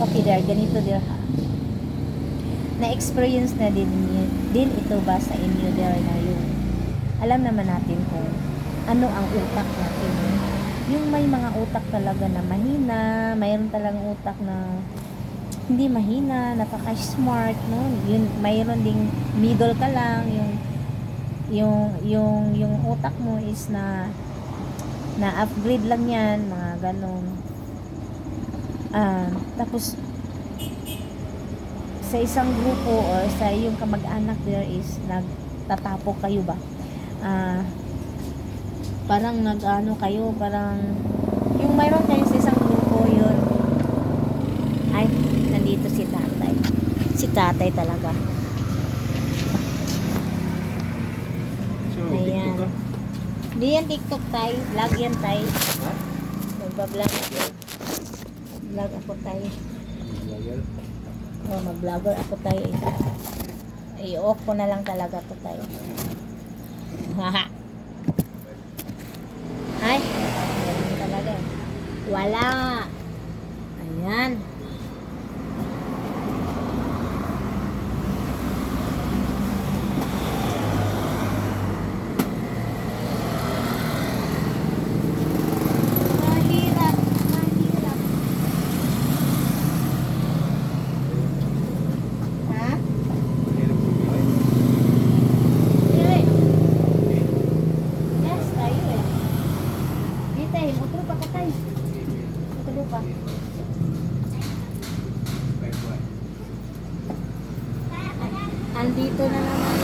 Okay there, ganito there ha. Na-experience na din ito ba sa inyo there na yung alam naman natin kung ano ang utak natin. Yung may mga utak talaga na mahina, mayroon talagang utak na hindi mahina, napaka-smart, no? Yun, mayroon ding middle ka lang, yung utak mo is na upgrade lang yan, mga ganong. Tapos sa isang grupo or sa iyong kamag-anak there is nagtatapok kayo ba? Parang nag-ano kayo, parang yung mayroon kayo sa isang grupo yun. Ay, nandito si tatay. Si tatay talaga. Ayan. Hindi yan TikTok tay. Vlog yan tay. Magbablog ako. Vlog ako tay. Oh, mag-vlogger ako tay. I-off ko na lang talaga to tay. Haha. Ay, ganun talaga. Wala. Ayan. Mahirap. Mahirap. Ha? Hindi. Yes, tayo eh. Dito eh, utro pa ka tayo. Utro pa. Andito na naman